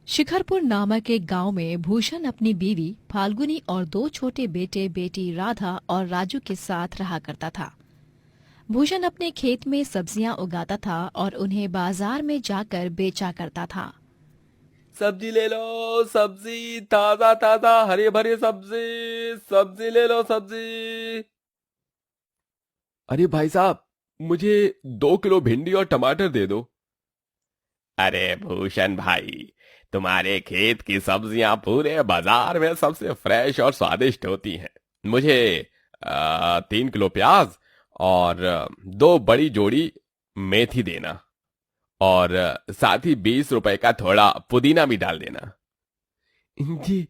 शिखरपुर नामक एक गांव में भूषण अपनी बीवी फाल्गुनी और दो छोटे बेटे बेटी राधा और राजू के साथ रहा करता था। भूषण अपने खेत में सब्जियां उगाता था और उन्हें बाजार में जाकर बेचा करता था। सब्जी ले लो। सब्जी ताजा ताजा हरी भरी सब्जी। सब्जी ले लो सब्जी। अरे भाई साहब, मुझे 2 किलो भिंडी और टमाटर दे दो। अरे भूषण भाई, तुम्हारे खेत की सब्जियां पूरे बाजार में सबसे फ्रेश और स्वादिष्ट होती हैं। मुझे 3 किलो प्याज और 2 बड़ी जोड़ी मेथी देना। और साथ ही 20 रुपए का थोड़ा पुदीना भी डाल देना। जी,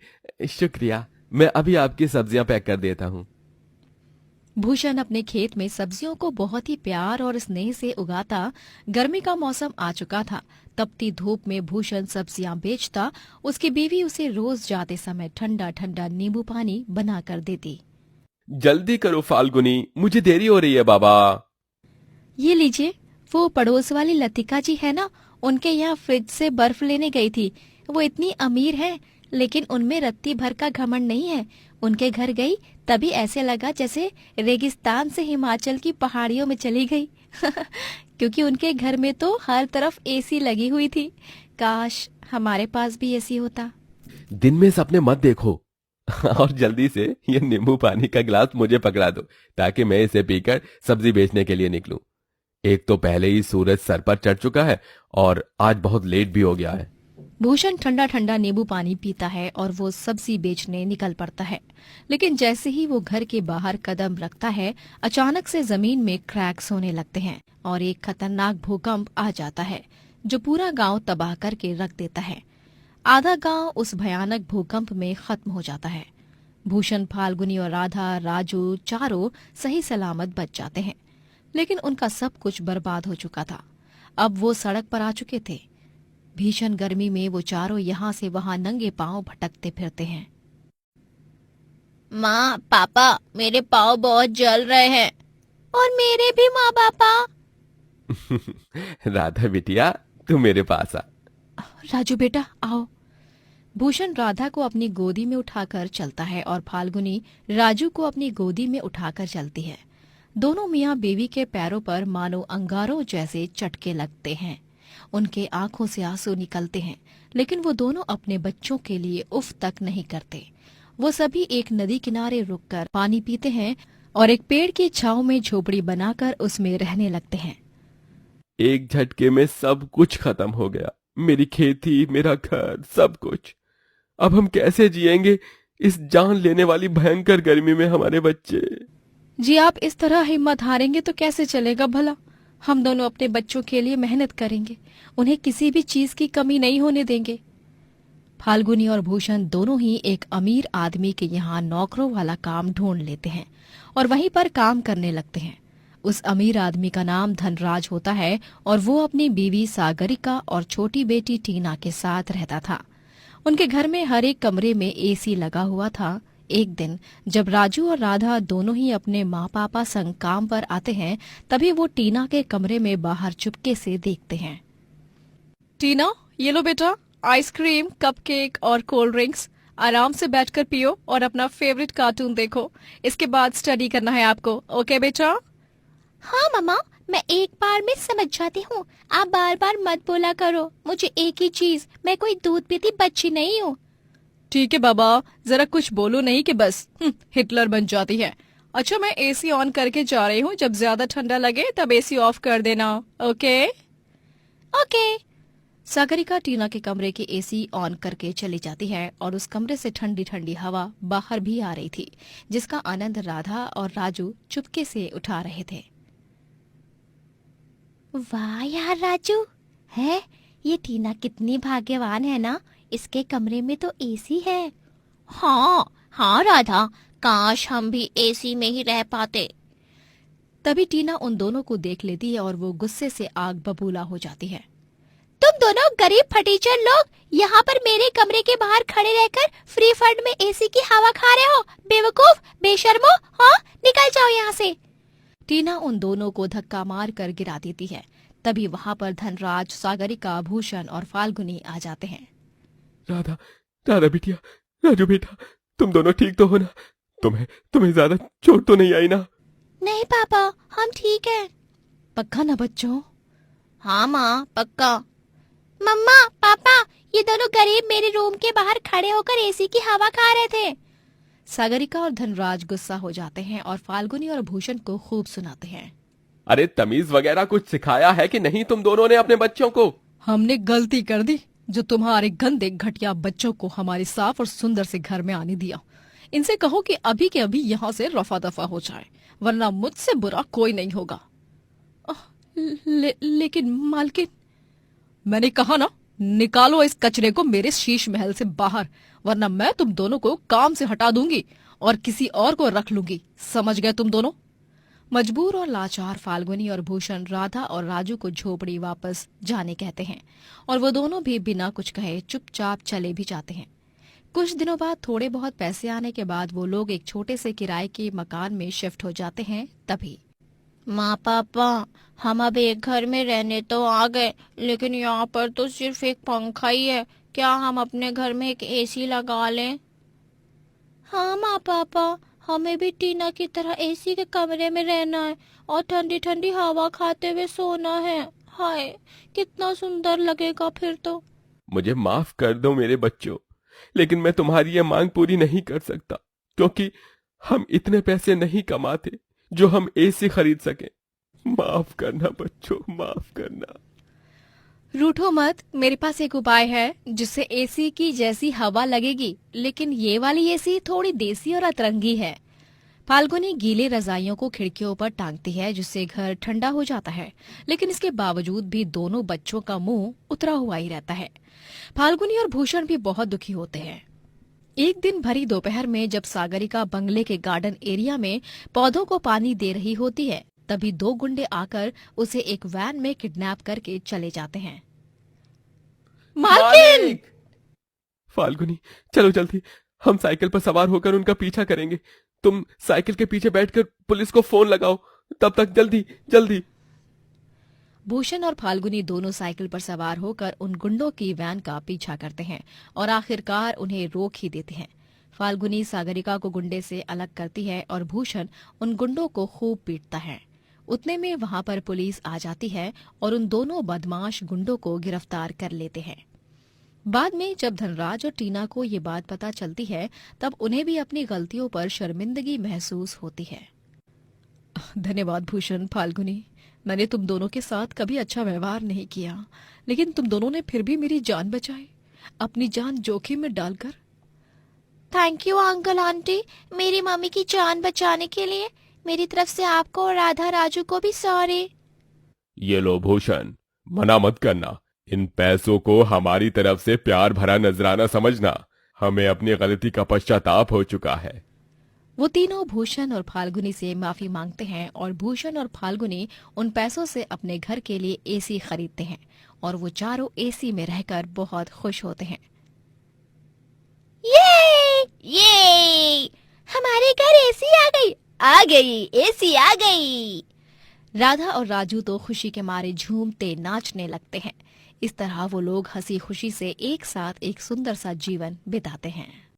शुक्रिया। मैं अभी आपकी सब्जियां पैक कर देता हूँ। भूषण अपने खेत में सब्जियों को बहुत ही प्यार और स्नेह से उगाता। गर्मी का मौसम आ चुका था। तपती धूप में भूषण सब्जियां बेचता। उसकी बीवी उसे रोज जाते समय ठंडा ठंडा नींबू पानी बना कर देती। जल्दी करो फाल्गुनी, मुझे देरी हो रही है बाबा। ये लीजिए, वो पड़ोस वाली लतिका जी है ना, उनके यहाँ फ्रिज से बर्फ लेने गई थी। वो इतनी अमीर है, लेकिन उनमें रत्ती भर का घमंड नहीं है। उनके घर गई तभी ऐसे लगा जैसे रेगिस्तान से हिमाचल की पहाड़ियों में चली गई। क्योंकि उनके घर में तो हर तरफ एसी लगी हुई थी। काश हमारे पास भी एसी होता। दिन में सपने मत देखो। और जल्दी से ये नींबू पानी का गिलास मुझे पकड़ा दो, ताकि मैं इसे पीकर सब्जी बेचने के लिए निकलूं। एक तो पहले ही सूरज सर पर चढ़ चुका है और आज बहुत लेट भी हो गया है। भूषण ठंडा ठंडा नींबू पानी पीता है और वो सब्जी बेचने निकल पड़ता है। लेकिन जैसे ही वो घर के बाहर कदम रखता है, अचानक से जमीन में क्रैक्स होने लगते हैं और एक खतरनाक भूकंप आ जाता है जो पूरा गांव तबाह करके रख देता है। आधा गांव उस भयानक भूकंप में खत्म हो जाता है। भूषण, फाल्गुनी और राधा, राजू चारों सही सलामत बच जाते हैं। लेकिन उनका सब कुछ बर्बाद हो चुका था। अब वो सड़क पर आ चुके थे। भीषण गर्मी में वो चारों यहाँ से वहाँ नंगे पांव भटकते फिरते हैं। माँ पापा, मेरे पाँव बहुत जल रहे हैं। और मेरे भी माँ पापा। राधा बिटिया, तू मेरे पास आ। राजू बेटा आओ। भूषण राधा को अपनी गोदी में उठाकर चलता है और फाल्गुनी राजू को अपनी गोदी में उठाकर चलती है। दोनों मियाँ बीवी के पैरों पर मानो अंगारों जैसे चटके लगते हैं। उनके आंखों से आंसू निकलते हैं, लेकिन वो दोनों अपने बच्चों के लिए उफ तक नहीं करते। वो सभी एक नदी किनारे रुककर पानी पीते हैं और एक पेड़ की छांव में झोपड़ी बनाकर उसमें रहने लगते हैं। एक झटके में सब कुछ खत्म हो गया। मेरी खेती, मेरा घर, सब कुछ। अब हम कैसे जिएंगे इस जान लेने वाली भयंकर गर्मी में, हमारे बच्चे। जी, आप इस तरह हिम्मत हारेंगे तो कैसे चलेगा भला। हम दोनों अपने बच्चों के लिए मेहनत करेंगे, उन्हें किसी भी चीज की कमी नहीं होने देंगे। फाल्गुनी और भूषण दोनों ही एक अमीर आदमी के यहाँ नौकरों वाला काम ढूंढ लेते हैं और वहीं पर काम करने लगते हैं। उस अमीर आदमी का नाम धनराज होता है और वो अपनी बीवी सागरिका और छोटी बेटी टीना के साथ रहता था। उनके घर में हर एक कमरे में एसी लगा हुआ था। एक दिन जब राजू और राधा दोनों ही अपने माँ पापा संग काम पर आते हैं, तभी वो टीना के कमरे में बाहर चुपके से देखते हैं। टीना, ये लो बेटा, आइसक्रीम, कपकेक और कोल्ड ड्रिंक्स। आराम से बैठकर पियो और अपना फेवरेट कार्टून देखो। इसके बाद स्टडी करना है आपको, ओके बेटा? हाँ मम्मा, मैं एक बार में समझ जाती हूँ। आप बार बार मत बोला करो। मुझे एक ही चीज, मैं कोई दूध पीती बच्ची नहीं हूँ। ठीक है बाबा, जरा कुछ बोलो नहीं कि बस हिटलर बन जाती है। अच्छा, मैं एसी ऑन करके जा रही हूँ। जब ज्यादा ठंडा लगे तब एसी ऑफ कर देना, ओके? ओके। सागरिका टीना के कमरे की एसी ऑन करके चली जाती है और उस कमरे से ठंडी ठंडी हवा बाहर भी आ रही थी, जिसका आनंद राधा और राजू चुपके से उठा रहे थे। वाह यार राजू, है ये टीना कितनी भाग्यवान है ना, इसके कमरे में तो एसी है। हाँ हाँ राधा, काश हम भी एसी में ही रह पाते। तभी टीना उन दोनों को देख लेती है और वो गुस्से से आग बबूला हो जाती है। तुम दोनों गरीब फटीचर लोग यहाँ पर मेरे कमरे के बाहर खड़े रहकर फ्री फंड में एसी की हवा खा रहे हो। बेवकूफ, बेशर्मो, हाँ निकल जाओ यहाँ से। टीना उन दोनों को धक्का मार कर गिरा देती है। तभी वहां पर धनराज, सागरिका, भूषण और फाल्गुनी आ जाते हैं। राधा, राधा बिटिया, राजू बेटा, तुम दोनों ठीक तो हो ना? तुम्हें ज्यादा चोट तो नहीं आई ना? नहीं पापा, हम ठीक है। पक्का ना बच्चों? हाँ माँ, पक्का। मम्मा, पापा, ये दोनों गरीब मेरे रूम के बाहर खड़े होकर एसी की हवा खा रहे थे। सागरिका और धनराज गुस्सा हो जाते हैं और फाल्गुनी और भूषण को खूब सुनाते हैं। अरे तमीज वगैरह कुछ सिखाया है कि नहीं तुम दोनों ने अपने बच्चों को? हमने गलती कर दी जो तुम्हारे गंदे घटिया बच्चों को हमारे साफ और सुंदर से घर में आने दिया। इनसे कहो कि अभी के अभी यहाँ से रफा दफा हो जाए, वरना मुझसे बुरा कोई नहीं होगा। लेकिन मालकिन, मैंने कहा ना, निकालो इस कचरे को मेरे शीश महल से बाहर, वरना मैं तुम दोनों को काम से हटा दूंगी और किसी और को रख लूंगी। समझ गए तुम दोनों? मजबूर और लाचार फाल्गुनी और भूषण राधा और राजू को झोपड़ी वापस जाने कहते हैं और वो दोनों भी बिना कुछ कहे चुपचाप चले भी जाते हैं। कुछ दिनों बाद थोड़े बहुत पैसे आने के बाद वो लोग एक छोटे से किराए के मकान में शिफ्ट हो जाते हैं। तभी माँ पापा, हम अब एक घर में रहने तो आ गए, लेकिन यहाँ पर तो सिर्फ एक पंखा ही है। क्या हम अपने घर में एक एसी लगा लें? हाँ माँ पापा, हमें भी टीना की तरह एसी के कमरे में रहना है और ठंडी ठंडी हवा खाते हुए सोना है। हाय, कितना सुंदर लगेगा फिर तो। मुझे माफ कर दो मेरे बच्चों, लेकिन मैं तुम्हारी ये मांग पूरी नहीं कर सकता, क्योंकि हम इतने पैसे नहीं कमाते जो हम एसी खरीद सके। माफ करना बच्चों, माफ करना। रूठो मत, मेरे पास एक उपाय है जिससे एसी की जैसी हवा लगेगी, लेकिन ये वाली एसी थोड़ी देसी और अतरंगी है। फाल्गुनी गीले रजाइयों को खिड़कियों पर टांगती है जिससे घर ठंडा हो जाता है, लेकिन इसके बावजूद भी दोनों बच्चों का मुंह उतरा हुआ ही रहता है। फाल्गुनी और भूषण भी बहुत दुखी होते हैं। एक दिन भरी दोपहर में जब सागरिका बंगले के गार्डन एरिया में पौधों को पानी दे रही होती है, तभी दो गुंडे आकर उसे एक वैन में किडनैप करके चले जाते हैं। मालकिन! फाल्गुनी, चलो जल्दी, हम साइकिल पर सवार होकर उनका पीछा करेंगे। तुम साइकिल के पीछे बैठकर पुलिस को फोन लगाओ, तब तक जल्दी जल्दी। भूषण और फाल्गुनी दोनों साइकिल पर सवार होकर उन गुंडों की वैन का पीछा करते हैं और आखिरकार उन्हें रोक ही देते हैं। फाल्गुनी सागरिका को गुंडे से अलग करती है और भूषण उन गुंडों को खूब पीटता है। उतने में वहां पर पुलिस आ जाती है और उन दोनों बदमाश गुंडों को गिरफ्तार कर लेते हैं। बाद में जब धनराज और टीना को ये बात पता चलती है, तब उन्हें भी अपनी गलतियों पर शर्मिंदगी महसूस होती है। धन्यवाद भूषण, फाल्गुनी, मैंने तुम दोनों के साथ कभी अच्छा व्यवहार नहीं किया, लेकिन तुम दोनों ने फिर भी मेरी जान बचाई, अपनी जान जोखिम में डालकर। थैंक यू अंकल आंटी, मेरी मम्मी की जान बचाने के लिए। मेरी तरफ से आपको और राधा राजू को भी सॉरी। ये लो भूषण, मना मत करना। इन पैसों को हमारी तरफ से प्यार भरा नजराना समझना। हमें अपनी गलती का पश्चाताप हो चुका है। वो तीनों भूषण और फाल्गुनी से माफी मांगते हैं और भूषण और फाल्गुनी उन पैसों से अपने घर के लिए एसी खरीदते हैं और वो चारों एसी में रहकर बहुत खुश होते हैं। ये हमारे घर एसी आ गई, एसी आ गई। राधा और राजू तो खुशी के मारे झूमते नाचने लगते हैं। इस तरह वो लोग हंसी खुशी से एक साथ एक सुंदर सा जीवन बिताते हैं।